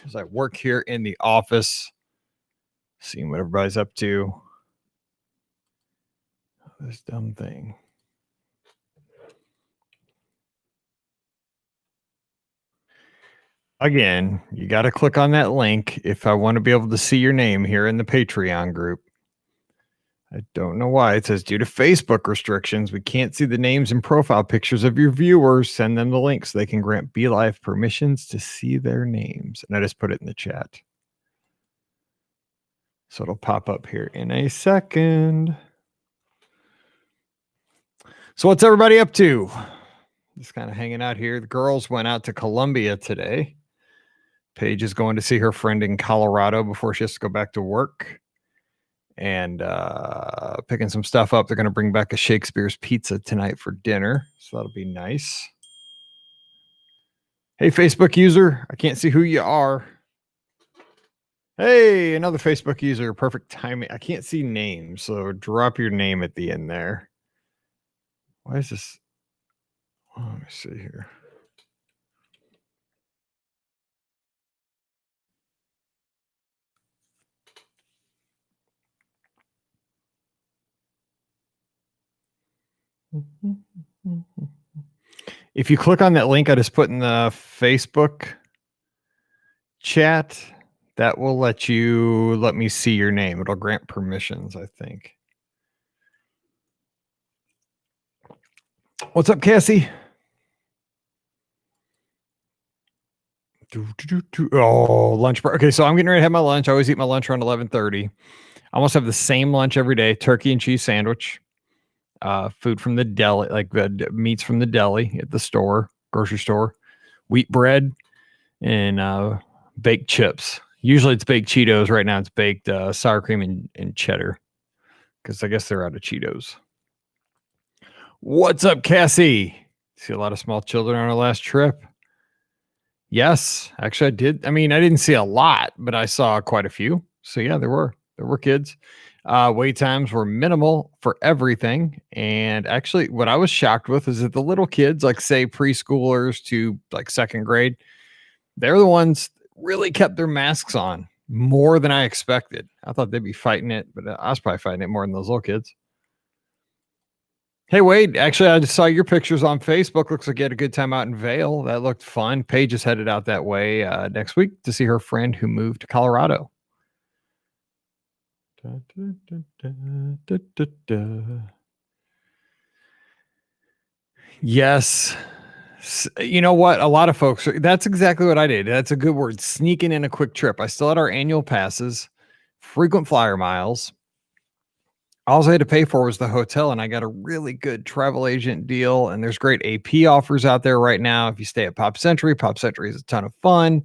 as I work here in the office, seeing what everybody's up to. This dumb thing. Again, you got to click on that link if I want to be able to see your name here in the Patreon group. I don't know why. It says, due to Facebook restrictions, we can't see the names and profile pictures of your viewers. Send them the link so they can grant BeLive permissions to see their names. And I just put it in the chat. So it'll pop up here in a second. So what's everybody up to? Just kind of hanging out here. The girls went out to Columbia today. Paige is going to see her friend in Colorado before she has to go back to work. And picking some stuff up. They're going to bring back a Shakespeare's Pizza tonight for dinner. So that'll be nice. Hey, Facebook user. I can't see who you are. Hey, another Facebook user. Perfect timing. I can't see names. So drop your name at the end there. Why is this? Oh, let me see here. If you click on that link I just put in the Facebook chat, that will let me see your name. It'll grant permissions, I think. What's up, Cassie? Oh, lunch break. Okay, so I'm getting ready to have my lunch. I always eat my lunch around 11:30. I almost have the same lunch every day: turkey and cheese sandwich, food from the deli, like the meats from the deli at the store, grocery store, wheat bread, and baked chips. Usually it's baked Cheetos. Right now it's baked sour cream and cheddar, because I guess they're out of Cheetos. What's up, Cassie? See a lot of small children on our last trip. Yes, actually I did. I mean, I didn't see a lot, but I saw quite a few. So yeah, there were kids. Wait times were minimal for everything. And actually what I was shocked with is that the little kids, like say preschoolers to like second grade, they're the ones really kept their masks on more than I expected. I thought they'd be fighting it, but I was probably fighting it more than those little kids. Hey, Wade, actually, I just saw your pictures on Facebook. Looks like you had a good time out in Vail. That looked fun. Paige is headed out that way next week to see her friend who moved to Colorado. Yes. You know what? A lot of folks, that's exactly what I did. That's a good word. Sneaking in a quick trip. I still had our annual passes, frequent flyer miles. All I had to pay for was the hotel, and I got a really good travel agent deal. And there's great AP offers out there right now. If you stay at Pop Century is a ton of fun.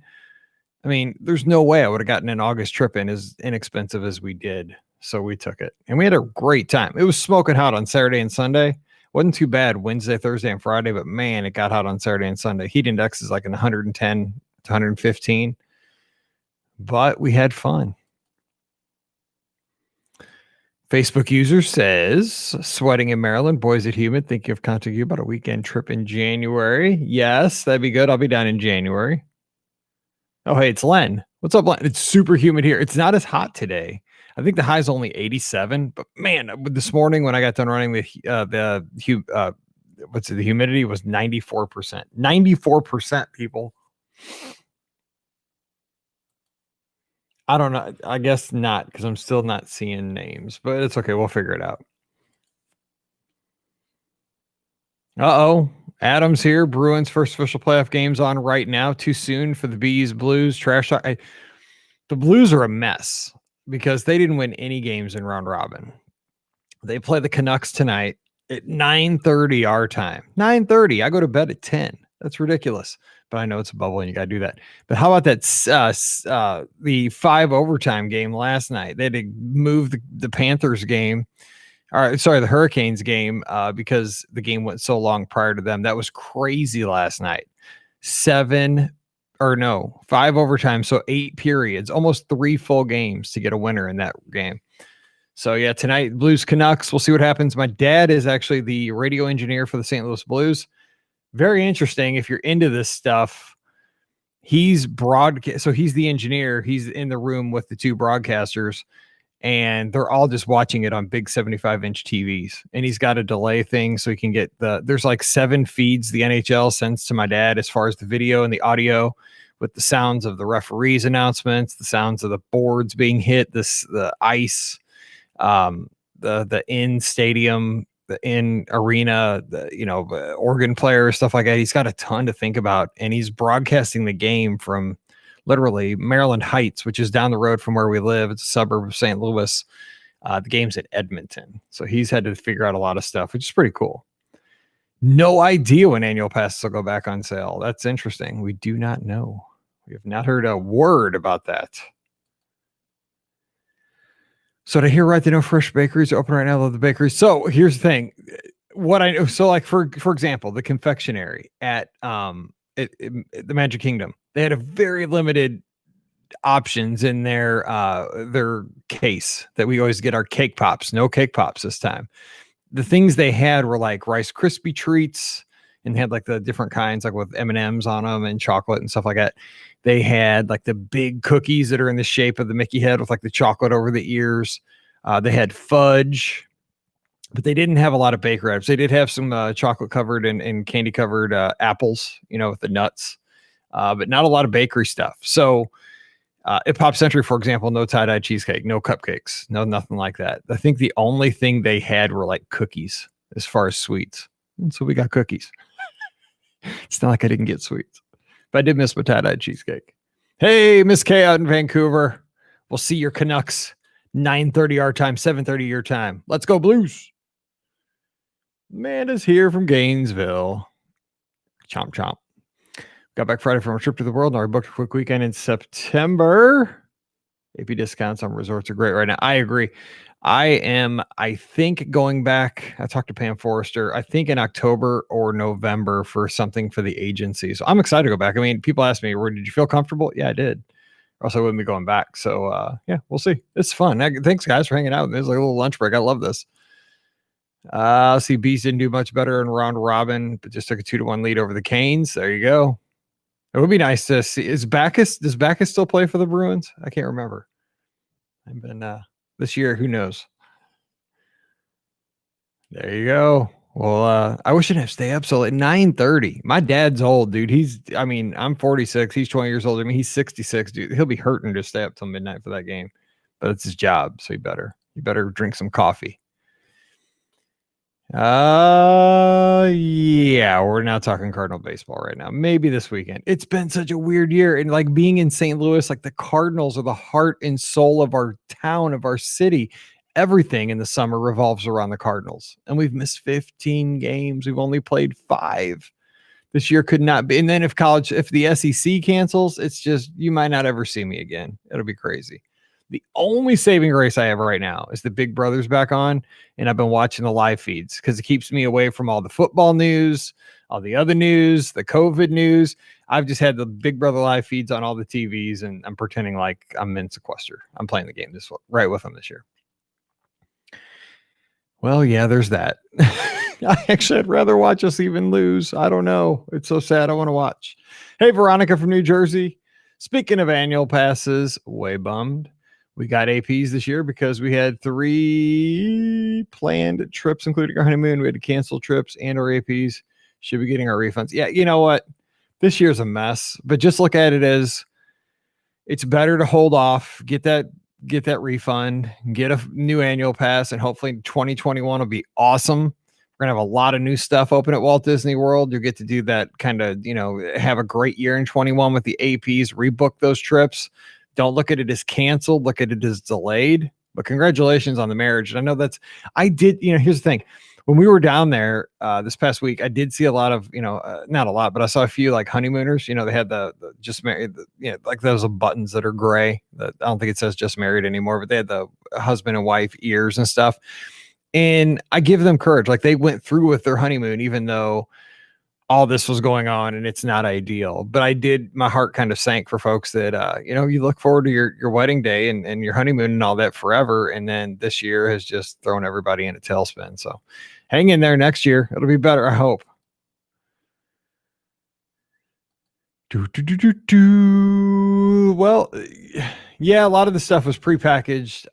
I mean, there's no way I would have gotten an August trip in as inexpensive as we did. So we took it, and we had a great time. It was smoking hot on Saturday and Sunday. Wasn't too bad Wednesday, Thursday, and Friday, but man, it got hot on Saturday and Sunday. Heat index is like in 110 to 115, but we had fun. Facebook user says, sweating in Maryland, boys at humid, thinking of contacting you about a weekend trip in January. Yes, that'd be good. I'll be down in January. Oh, hey, it's Len. What's up, Len? It's super humid here. It's not as hot today. I think the high is only 87, but man, this morning when I got done running the humidity was 94%. 94%, people. I don't know. I guess not, because I'm still not seeing names, but it's okay. We'll figure it out. Uh-oh. Adam's here. Bruins first official playoff game's on right now. Too soon for the Bees, Blues, trash talk. The Blues are a mess because they didn't win any games in round robin. They play the Canucks tonight at 9:30 our time. 9:30. I go to bed at 10. That's ridiculous. But I know it's a bubble and you got to do that. But how about that the 5 overtime game last night? They had to move the Panthers game. The Hurricanes game because the game went so long prior to them. That was crazy last night. 5 overtime, so 8 periods, almost 3 full games to get a winner in that game. So yeah, tonight, Blues Canucks. We'll see what happens. My dad is actually the radio engineer for the St. Louis Blues. Very interesting if you're into this stuff. he's broadcast. So he's the engineer. He's in the room with the two broadcasters, and they're all just watching it on big 75-inch TVs. And he's got a delay thing so he can get there's like 7 feeds the NHL sends to my dad as far as the video and the audio, with the sounds of the referees' announcements, the sounds of the boards being hit, the ice, the in stadium, the in arena, the organ players, stuff like that. He's got a ton to think about, and he's broadcasting the game from literally Maryland Heights, which is down the road from where we live. It's a suburb of St. Louis. The game's at Edmonton, so he's had to figure out a lot of stuff, which is pretty cool. No idea when annual passes will go back on sale. That's interesting. We do not know. We have not heard a word about that. So to hear right, they know fresh bakeries are open right now. Love the bakeries. So here's the thing. What I know, so like for example, the confectionery at the Magic Kingdom, they had a very limited options in their case that we always get our cake pops. No cake pops this time. The things they had were like Rice Krispie treats, and they had like the different kinds, like with M&Ms on them and chocolate and stuff like that. They had like the big cookies that are in the shape of the Mickey head with like the chocolate over the ears. They had fudge, but they didn't have a lot of bakery items. They did have some chocolate covered and candy covered apples, with the nuts, but not a lot of bakery stuff. So at Pop Century, for example, no tie-dye cheesecake, no cupcakes, no nothing like that. I think the only thing they had were like cookies as far as sweets. And so we got cookies. It's not like I didn't get sweets, but I did miss my tie-dye cheesecake. Hey, Miss K out in Vancouver. We'll see your Canucks 9:30 our time, 7:30 your time. Let's go Blues. Amanda's here from Gainesville. Chomp chomp. Got back Friday from a trip to the world. Now we booked a quick weekend in September. AP discounts on resorts are great right now. I agree. I think going back, I talked to Pam Forrester, I think in October or November for something for the agency. So I'm excited to go back. I mean, people ask me, did you feel comfortable? Yeah, I did. Or else I wouldn't be going back. So yeah, we'll see. It's fun. Thanks guys for hanging out. There's like a little lunch break. I love this. See, Bees didn't do much better in round robin, but just took a 2-1 lead over the Canes. There you go. It would be nice to see. Does Backus still play for the Bruins? I can't remember. I've been this year, who knows? There you go. Well, I wish I didn't have to stay up so late. 9:30. My dad's old, dude. I'm 46. He's 20 years older. I mean, he's 66, dude. He'll be hurting to stay up till midnight for that game. But it's his job, so you better drink some coffee. Yeah, we're now talking Cardinal baseball right now. Maybe this weekend. It's been such a weird year. And like being in St. Louis, like the Cardinals are the heart and soul of our town, of our city. Everything in the summer revolves around the Cardinals. And we've missed 15 games. We've only played 5. This year could not be. And then if the SEC cancels, it's just, you might not ever see me again. It'll be crazy. The only saving grace I have right now is the Big Brother's back on, and I've been watching the live feeds because it keeps me away from all the football news, all the other news, the COVID news. I've just had the Big Brother live feeds on all the TVs, and I'm pretending like I'm in sequester. I'm playing the game right with them this year. Well, yeah, there's that. I'd rather watch us even lose. I don't know. It's so sad. I want to watch. Hey, Veronica from New Jersey. Speaking of annual passes, way bummed. We got APs this year because we had 3 planned trips, including our honeymoon. We had to cancel trips and our APs. Should be getting our refunds. Yeah, you know what? This year's a mess, but just look at it as it's better to hold off, get that refund, get a new annual pass, and hopefully 2021 will be awesome. We're going to have a lot of new stuff open at Walt Disney World. You'll get to do that kind of, have a great year in 21 with the APs, rebook those trips. Don't look at it as canceled. Look at it as delayed. But congratulations on the marriage. And I know here's the thing. When we were down there this past week, I did see a lot of, not a lot, but I saw a few like honeymooners. They had the just married, like those buttons that are gray. I don't think it says just married anymore, but they had the husband and wife ears and stuff. And I give them courage. Like they went through with their honeymoon, even though all this was going on and it's not ideal. But my heart kind of sank for folks that, you look forward to your wedding day and your honeymoon and all that forever. And then this year has just thrown everybody in a tailspin. So hang in there next year. It'll be better, I hope. Well, yeah, a lot of the stuff was prepackaged,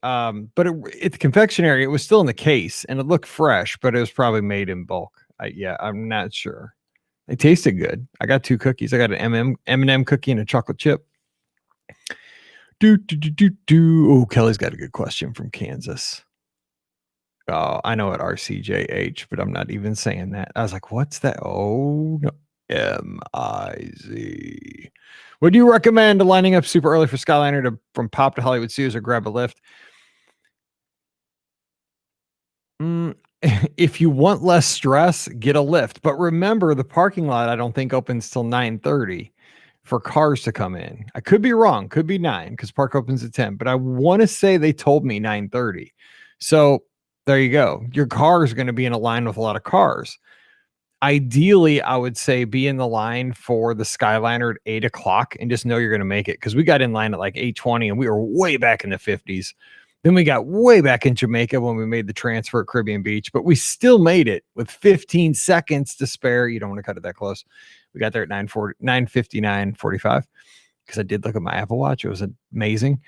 but at the confectionery, it was still in the case, and it looked fresh, but it was probably made in bulk. I'm not sure. It tasted good. I got 2 cookies. I got an M&M cookie and a chocolate chip. Oh, Kelly's got a good question from Kansas. Oh, I know it RCJH, but I'm not even saying that. I was like, what's that? Oh, no. MIZ. Would you recommend lining up super early for Skyliner from Pop to Hollywood Studios or grab a lift? If you want less stress, get a lift. But remember, the parking lot I don't think opens till 9:30 for cars to come in. I could be wrong. Could be 9 because park opens at 10. But I want to say they told me 9:30. So there you go. Your car is going to be in a line with a lot of cars. Ideally, I would say be in the line for the Skyliner at 8 o'clock and just know you're going to make it, because we got in line at like 8:20 and we were way back in the 50s. Then we got way back in Jamaica when we made the transfer at Caribbean Beach, but we still made it with 15 seconds to spare. You don't want to cut it that close. We got there at 9:59:45 because I did look at my Apple Watch. It was amazing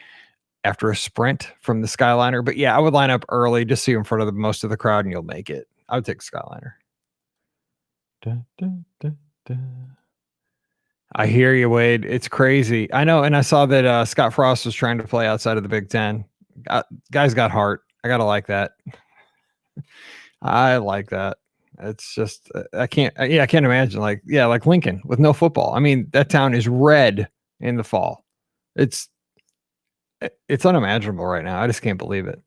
after a sprint from the Skyliner. But yeah, I would line up early just so you're in front of most of the crowd and you'll make it. I would take Skyliner. I hear you, Wade. It's crazy. I know. And I saw that Scott Frost was trying to play outside of the Big Ten. Guys got heart. I got to like that. I like that. It's just, I can't imagine like Lincoln with no football. I mean, that town is red in the fall. It's unimaginable right now. I just can't believe it.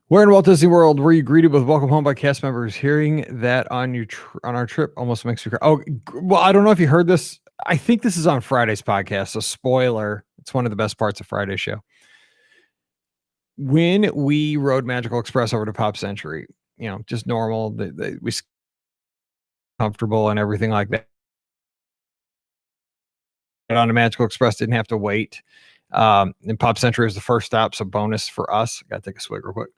Where in Walt Disney World were you greeted with welcome home by cast members? Hearing that on our trip almost makes me cry. Oh, well, I don't know if you heard this. I think this is on Friday's podcast. So spoiler, it's one of the best parts of Friday's show. When we rode Magical Express over to Pop Century, just normal, we comfortable and everything like that. But on the Magical Express, didn't have to wait. And Pop Century was the first stop, so bonus for us. Got to take a swig real quick.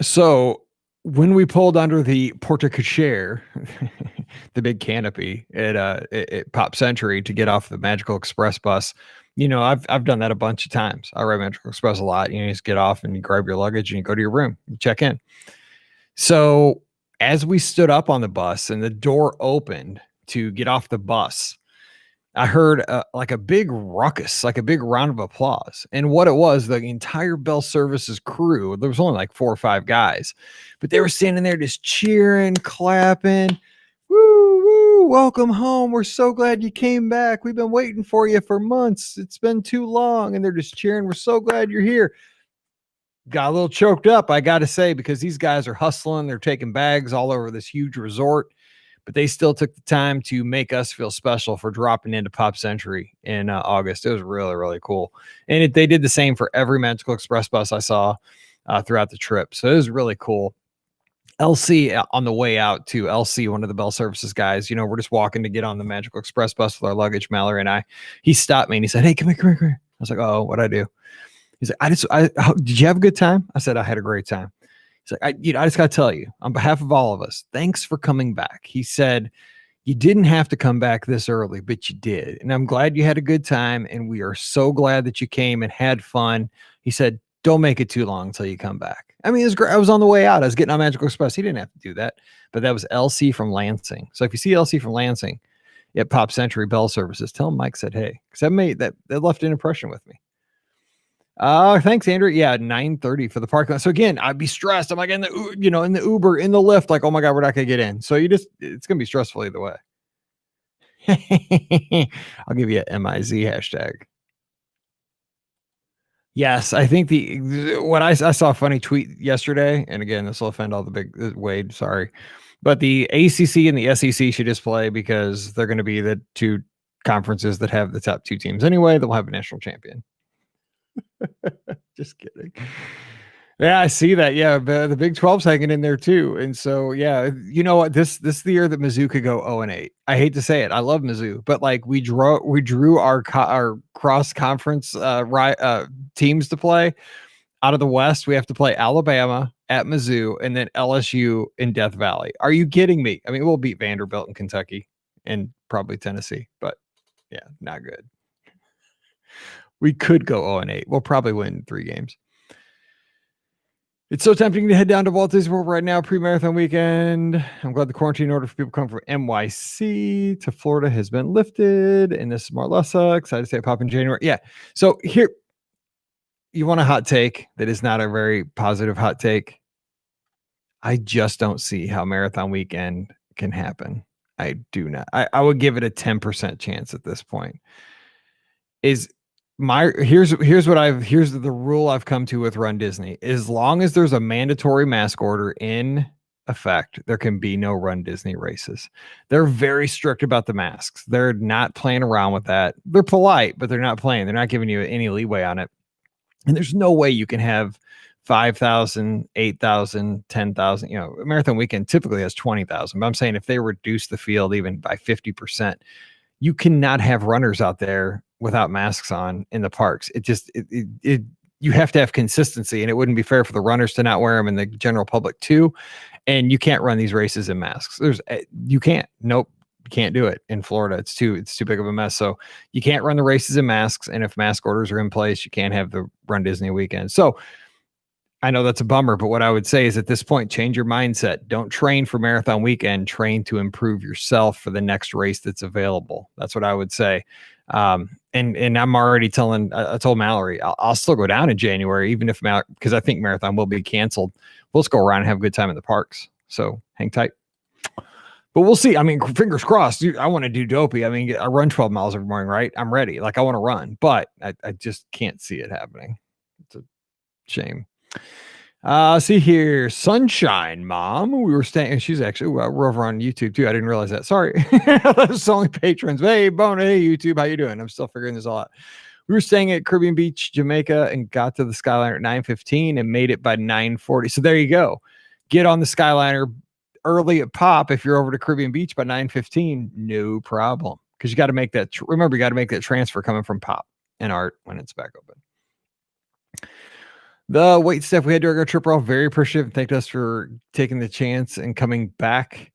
So when we pulled under the porte cochere, the big canopy at Pop Century to get off the Magical Express bus, I've done that a bunch of times. I ride Magical Express a lot. You just get off and you grab your luggage and you go to your room, you check in. So as we stood up on the bus and the door opened to get off the bus, I heard like a big ruckus, like a big round of applause. And what it was, the entire Bell Services crew, there was only like 4 or 5 guys, but they were standing there just cheering, clapping. Woo, woo, welcome home. We're so glad you came back. We've been waiting for you for months. It's been too long. And they're just cheering. We're so glad you're here. Got a little choked up, I got to say, because these guys are hustling. They're taking bags all over this huge resort. But they still took the time to make us feel special for dropping into Pop Century in August. It was really, really cool. And they did the same for every Magical Express bus I saw throughout the trip. So it was really cool. LC on the way out to LC, one of the Bell Services guys, we're just walking to get on the Magical Express bus with our luggage, Mallory and I. He stopped me and he said, "Hey, come here. I was like, "Oh, what'd I do?" He's like, "Did you have a good time?" I said, "I had a great time." He's like, I just got to tell you, on behalf of all of us, thanks for coming back. He said, "You didn't have to come back this early, but you did. And I'm glad you had a good time. And we are so glad that you came and had fun." He said, "Don't make it too long until you come back." I mean, it was great. I was on the way out. I was getting on Magical Express. He didn't have to do that. But that was LC from Lansing. So if you see LC from Lansing at Pop Century Bell Services, tell him Mike said, hey, because that left an impression with me. Thanks, Andrew. Yeah, 9:30 for the parking lot. So again, I'd be stressed. I'm like in the Uber, in the Lyft, like, oh my God, we're not gonna get in. So it's gonna be stressful either way. I'll give you a MIZ hashtag. Yes, I think what I saw a funny tweet yesterday, and again, this will offend all the big Wade, sorry. But the ACC and the SEC should just play because they're going to be the 2 conferences that have the top 2 teams anyway. They'll have a national champion. Just kidding. Yeah, I see that. Yeah, the Big 12's hanging in there too. And so, yeah, you know what? This is the year that Mizzou could go 0-8. I hate to say it. I love Mizzou, but like we drew our cross conference teams to play out of the West. We have to play Alabama, at Mizzou, and then LSU in Death Valley. Are you kidding me? I mean, we'll beat Vanderbilt in Kentucky and probably Tennessee, but yeah, not good. We could go 0-8. We'll probably win 3 games. It's so tempting to head down to Walt Disney World right now, pre-marathon weekend. I'm glad the quarantine order for people coming from NYC to Florida has been lifted. And this is Marlessa. Excited to say pop in January. Yeah. So here, you want a hot take that is not a very positive hot take. I just don't see how marathon weekend can happen. I do not. I would give it a 10% chance at this point. Here's the rule I've come to with Run Disney. As long as there's a mandatory mask order in effect, there can be no Run Disney races. They're very strict about the masks. They're not playing around with that. They're polite, but they're not playing. They're not giving you any leeway on it. And there's no way you can have 5,000, 8,000, 10,000. Marathon weekend typically has 20,000. But I'm saying if they reduce the field even by 50%, you cannot have runners out there without masks on in the parks. You have to have consistency, and it wouldn't be fair for the runners to not wear them and the general public too. And you can't run these races in masks. You can't. Nope. You can't do it in Florida. It's too big of a mess. So you can't run the races in masks. And if mask orders are in place, you can't have the Run Disney weekend. So I know that's a bummer, but what I would say is at this point, change your mindset. Don't train for marathon weekend. Train to improve yourself for the next race that's available. That's what I would say. And I'm already I told Mallory, I'll still go down in January, even if because I think marathon will be canceled. We'll just go around and have a good time in the parks. So hang tight. But we'll see. I mean, fingers crossed. Dude, I want to do dopey. I mean, I run 12 miles every morning, right? I'm ready. Like I want to run, but I just can't see it happening. It's a shame. See here, Sunshine Mom. We were staying. She's actually we're over on YouTube too. I didn't realize that. Sorry, that's only patrons. Hey, Bona. Hey, YouTube. How you doing? I'm still figuring this all out. We were staying at Caribbean Beach, Jamaica, and got to the Skyliner at 9:15 and made it by 9:40. So there you go. Get on the Skyliner early at Pop if you're over to Caribbean Beach by 9:15. No problem, because you got to make that. Remember, you got to make that transfer coming from Pop and Art when it's back open. The wait staff we had during our trip were all very appreciative and thanked us for taking the chance and coming back.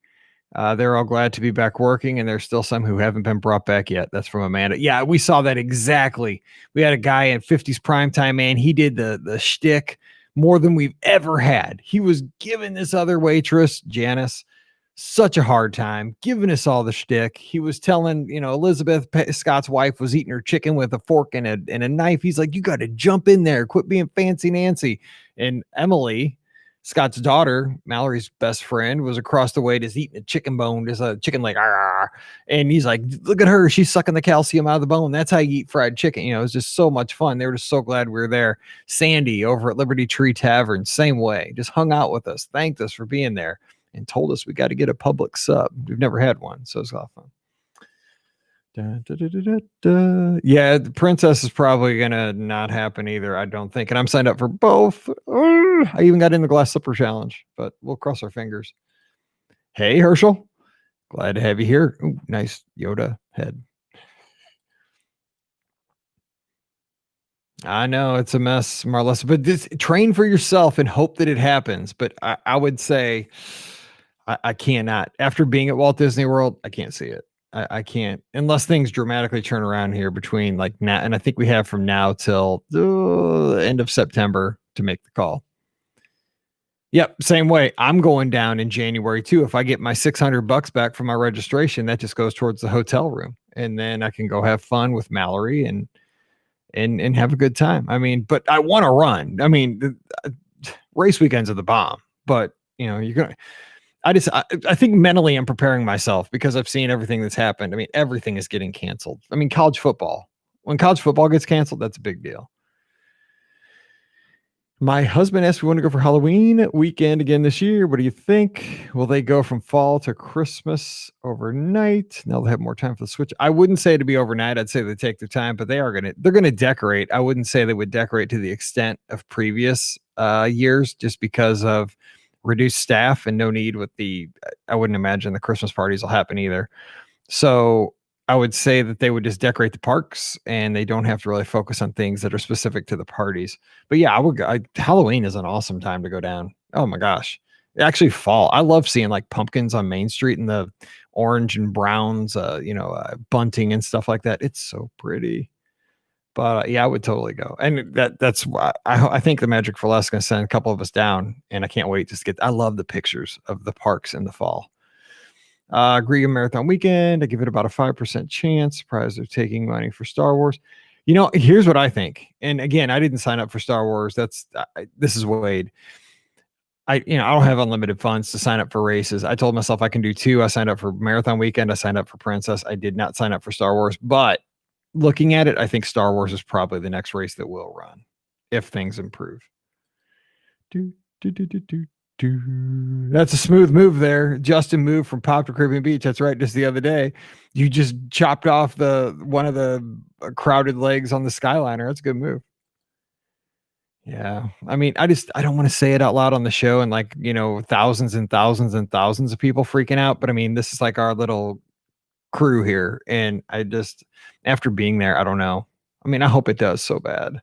They're all glad to be back working, and there's still some who haven't been brought back yet. That's from Amanda. Yeah, we saw that exactly. We had a guy in 50s primetime, man. He did the shtick more than we've ever had. He was giving this other waitress, Janice, such a hard time, giving us all the shtick. He was telling, Elizabeth, Scott's wife, was eating her chicken with a fork and a knife. He's like, you got to jump in there. Quit being fancy Nancy. And Emily, Scott's daughter, Mallory's best friend, was across the way just eating a chicken bone, just a chicken leg. And he's like, look at her. She's sucking the calcium out of the bone. That's how you eat fried chicken. It was just so much fun. They were just so glad we were there. Sandy over at Liberty Tree Tavern, same way, just hung out with us, thanked us for being there, and told us we got to get a public sub. We've never had one, so it's a lot of fun. Yeah, the Princess is probably going to not happen either, I don't think. And I'm signed up for both. I even got in the Glass Slipper Challenge, but we'll cross our fingers. Hey, Herschel. Glad to have you here. Ooh, nice Yoda head. I know it's a mess, Marlessa, but train for yourself and hope that it happens. But I would say I cannot. After being at Walt Disney World, I can't see it. I can't, unless things dramatically turn around here between like now, and I think we have from now till the end of September to make the call. Yep, same way. I'm going down in January too. If I get my $600 back from my registration, that just goes towards the hotel room, and then I can go have fun with Mallory and have a good time. I mean, but I want to run. I mean, race weekends are the bomb, but you're going to. I think mentally I'm preparing myself because I've seen everything that's happened. I mean, everything is getting canceled. I mean, college football. When college football gets canceled, that's a big deal. My husband asked if we want to go for Halloween weekend again this year. What do you think? Will they go from fall to Christmas overnight? Now they'll have more time for the switch. I wouldn't say to be overnight. I'd say they take their time, but they're going to decorate. I wouldn't say they would decorate to the extent of previous years just because of reduced staff and no need with I wouldn't imagine the Christmas parties will happen either. So I would say that they would just decorate the parks and they don't have to really focus on things that are specific to the parties. But yeah, Halloween is an awesome time to go down. Oh my gosh. Actually fall. I love seeing like pumpkins on Main Street and the orange and browns, bunting and stuff like that. It's so pretty. But yeah, I would totally go. And that's why I think the Magic for Less is going to send a couple of us down. And I can't wait to I love the pictures of the parks in the fall. Griga Marathon Weekend. I give it about a 5% chance. Surprised they're taking money for Star Wars. Here's what I think. And again, I didn't sign up for Star Wars. This is Wade. I don't have unlimited funds to sign up for races. I told myself I can do 2. I signed up for Marathon Weekend. I signed up for Princess. I did not sign up for Star Wars, but looking at it, I think Star Wars is probably the next race that will run if things improve. That's a smooth move there. Justin moved from Pop to Caribbean Beach. That's right. Just the other day, you just chopped off one of the crowded legs on the Skyliner. That's a good move. Yeah. I mean, I don't want to say it out loud on the show and thousands and thousands and thousands of people freaking out. But I mean, this is like our little crew here. And after being there, I don't know. I mean, I hope it does so bad.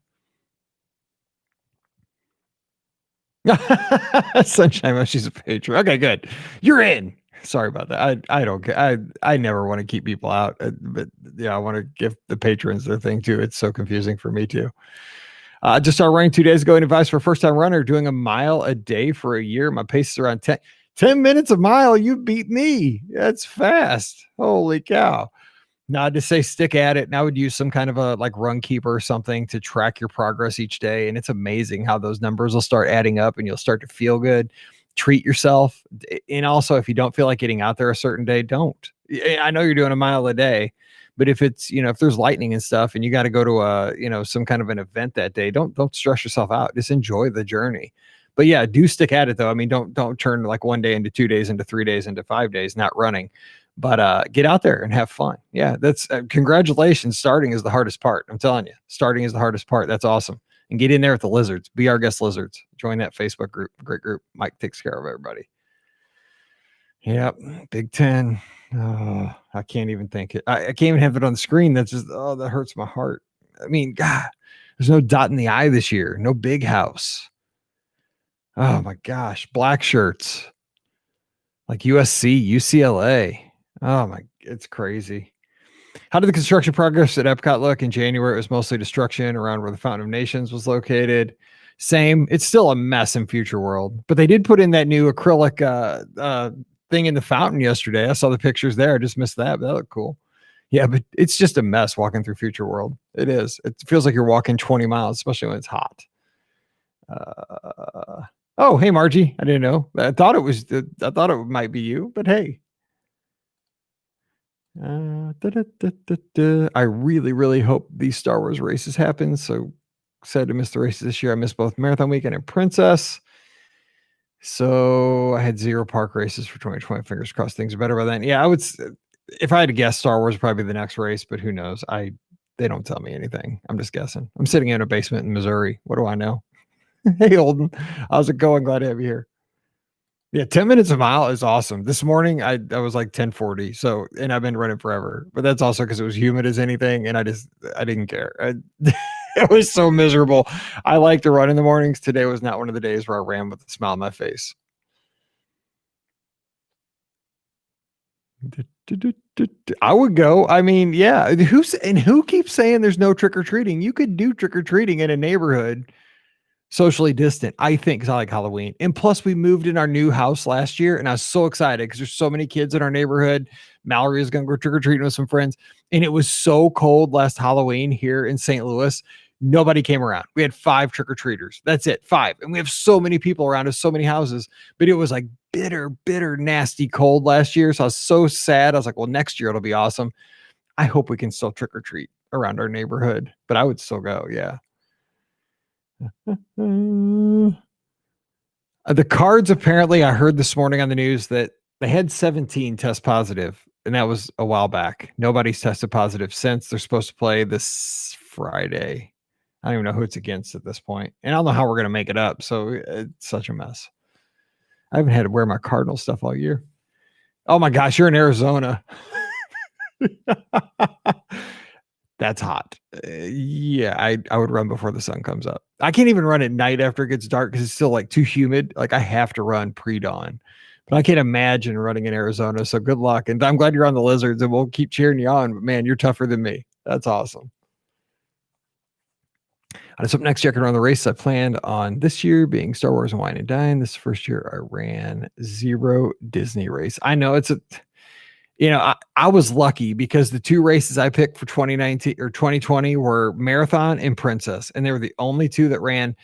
Sunshine, she's a patron. Okay, good. You're in. Sorry about that. I don't care. I never want to keep people out, but yeah, I want to give the patrons their thing too. It's so confusing for me too. Just started running 2 days ago. And advice for a first time runner doing a mile a day for a year. My pace is around 10 minutes a mile. You beat me. That's fast. Holy cow. Now I'd just say stick at it. And I would use some kind of a run keeper or something to track your progress each day. And it's amazing how those numbers will start adding up and you'll start to feel good. Treat yourself. And also, if you don't feel like getting out there a certain day, don't. I know you're doing a mile a day, but if it's, if there's lightning and stuff and you got to go to some kind of an event that day, don't stress yourself out. Just enjoy the journey. But yeah, do stick at it though. I mean, don't turn 1 day into 2 days, into 3 days, into 5 days, not running. But get out there and have fun. Yeah, that's congratulations. Starting is the hardest part. I'm telling you, starting is the hardest part. That's awesome. And get in there with the lizards. Be our guest lizards. Join that Facebook group. Great group. Mike takes care of everybody. Yep. Big Ten. Oh, I can't even think it. I can't even have it on the screen. That's just, that hurts my heart. I mean, God, there's no dot in the I this year. No Big House. Oh my gosh. Black shirts. Like USC, UCLA. Oh my, it's crazy. How did the construction progress at Epcot look in January? It was mostly destruction around where the Fountain of Nations was located. Same. It's still a mess in Future World, but they did put in that new acrylic thing in the fountain yesterday. I saw the pictures there. I just missed that, but that looked cool. Yeah, but it's just a mess walking through Future World. It is. It feels like you're walking 20 miles, especially when it's hot. Oh, hey, Margie. I didn't know. I thought it might be you, but hey. I really, really hope these Star Wars races happen. So sad to miss the races this year. I missed both Marathon Weekend and Princess. So I had 0 park races for 2020. Fingers crossed things are better by then. Yeah, I would. If I had to guess, Star Wars would probably be the next race, but who knows? They don't tell me anything. I'm just guessing. I'm sitting in a basement in Missouri. What do I know? Hey, Holden. How's it going? Glad to have you here. Yeah, 10 minutes a mile is awesome. This morning, I was like 10:40. So, and I've been running forever, but that's also because it was humid as anything. And I didn't care. It was so miserable. I like to run in the mornings. Today was not one of the days where I ran with a smile on my face. I would go. I mean, yeah. Who keeps saying there's no trick or treating? You could do trick or treating in a neighborhood socially distant, I think, because I like Halloween. And plus, we moved in our new house last year, and I was so excited because there's so many kids in our neighborhood. Mallory is going to go trick-or-treating with some friends. And it was so cold last Halloween here in St. Louis. Nobody came around. We had 5 trick-or-treaters. That's it, 5. And we have so many people around us, so many houses. But it was like bitter, nasty cold last year. So I was so sad. I was like, well, next year it'll be awesome. I hope we can still trick-or-treat around our neighborhood. But I would still go, yeah. The Cards, apparently, I heard this morning on the news that they had 17 test positive, and that was a while back. Nobody's tested positive since. They're supposed to play this Friday. I don't even know who it's against at this point, and I don't know how we're going to make it up, so it's such a mess. I haven't had to wear my Cardinal stuff all year. Oh my gosh, you're in Arizona. That's hot. Yeah, I would run before the sun comes up. I can't even run at night after it gets dark because it's still like too humid. Like I have to run pre-dawn. But I can't imagine running in Arizona. So good luck. And I'm glad you're on the Lizards and we'll keep cheering you on. But man, you're tougher than me. That's awesome. So up next, checking around the race I planned on this year being Star Wars and Wine and Dine. This first year I ran 0 Disney race. I know it's I was lucky because the 2 races I picked for 2019 or 2020 were Marathon and Princess, and they were the only 2 that ran.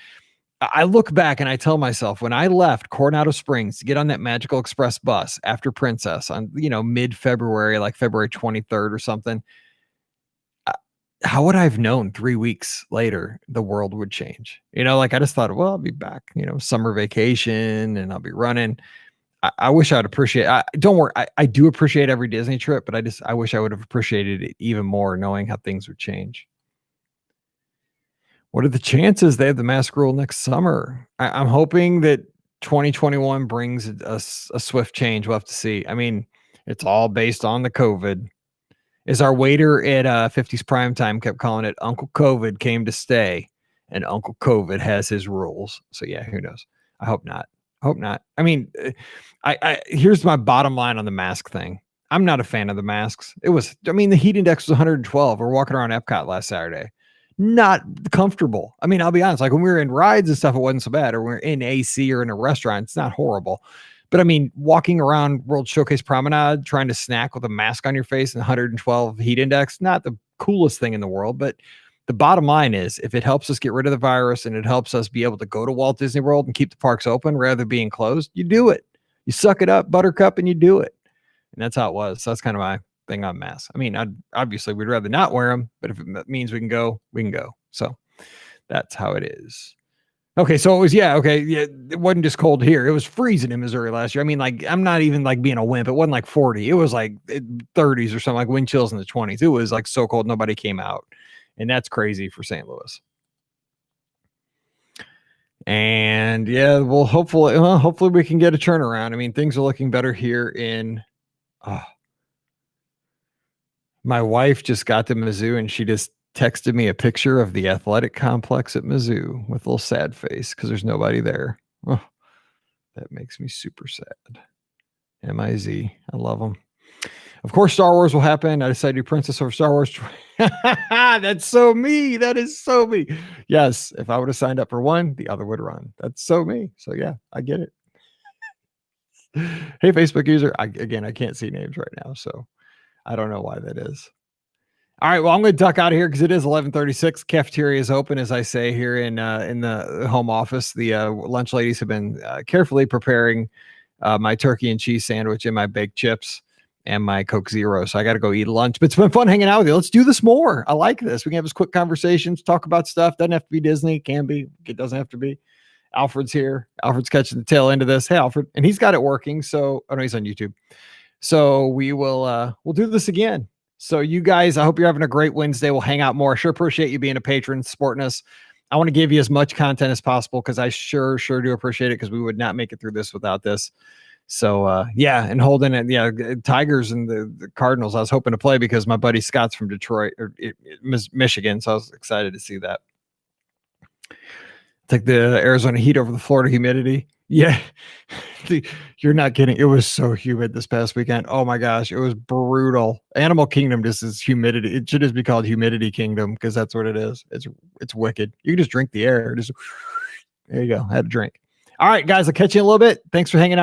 I look back and I tell myself when I left Coronado Springs to get on that Magical Express bus after Princess on, mid-February, like February 23rd or something, how would I have known 3 weeks later the world would change? I just thought, well, I'll be back, summer vacation and I'll be running. I wish I'd appreciate. Don't worry, I do appreciate every Disney trip, but I wish I would have appreciated it even more, knowing how things would change. What are the chances they have the mask rule next summer? I'm hoping that 2021 brings a swift change. We'll have to see. I mean, it's all based on the COVID. As our waiter at 50s Primetime kept calling it, Uncle COVID came to stay, and Uncle COVID has his rules. So yeah, who knows? I hope not. I mean, here's my bottom line on the mask thing. I'm not a fan of the masks. The heat index was 112. We're walking around Epcot last Saturday. Not comfortable. I mean, I'll be honest, like when we were in rides and stuff, it wasn't so bad, or we're in AC or in a restaurant, it's not horrible. But I mean, walking around World Showcase Promenade, trying to snack with a mask on your face and 112 heat index, not the coolest thing in the world, but the bottom line is if it helps us get rid of the virus and it helps us be able to go to Walt Disney World and keep the parks open rather than being closed, you do it. You suck it up, buttercup, and you do it. And that's how it was. So that's kind of my thing on masks. I mean, obviously we'd rather not wear them, but if it means we can go, we can go. So that's how it is. Okay, so it was, it wasn't just cold here. It was freezing in Missouri last year. I mean, like, I'm not even like being a wimp. It wasn't like 40. It was like 30s or something, like wind chills in the 20s. It was like so cold, nobody came out. And that's crazy for St. Louis. And yeah, well, hopefully we can get a turnaround. I mean, things are looking better here in, my wife just got to Mizzou and she just texted me a picture of the athletic complex at Mizzou with a little sad face because there's nobody there. Oh, that makes me super sad. MIZ. I love them. Of course, Star Wars will happen. I decided to do Princess over Star Wars. That's so me. That is so me. Yes, if I would have signed up for one, the other would run. That's so me. So yeah, I get it. Hey, Facebook user. I can't see names right now, so I don't know why that is. All right, well, I'm going to duck out of here because it is 11:36. Cafeteria is open, as I say here in the home office. The lunch ladies have been carefully preparing my turkey and cheese sandwich and my baked chips and my Coke Zero. So I got to go eat lunch. But it's been fun hanging out with you. Let's do this more. I like this. We can have this quick conversations, talk about stuff. Doesn't have to be Disney. Can be. It doesn't have to be. Alfred's here. Alfred's catching the tail end of this. Hey, Alfred. And he's got it working. So, oh no, he's on YouTube. So we'll do this again. So you guys, I hope you're having a great Wednesday. We'll hang out more. Sure appreciate you being a patron, supporting us. I want to give you as much content as possible because I sure do appreciate it because we would not make it through this without this. So and holding it, Tigers and the Cardinals. I was hoping to play because my buddy Scott's from Detroit or Michigan, so I was excited to see that. Take the Arizona heat over the Florida humidity. Yeah, you're not kidding. It was so humid this past weekend. Oh my gosh, it was brutal. Animal Kingdom just is humidity. It should just be called Humidity Kingdom because that's what it is. It's wicked. You can just drink the air. There you go. I had a drink. All right, guys, I'll catch you in a little bit. Thanks for hanging out.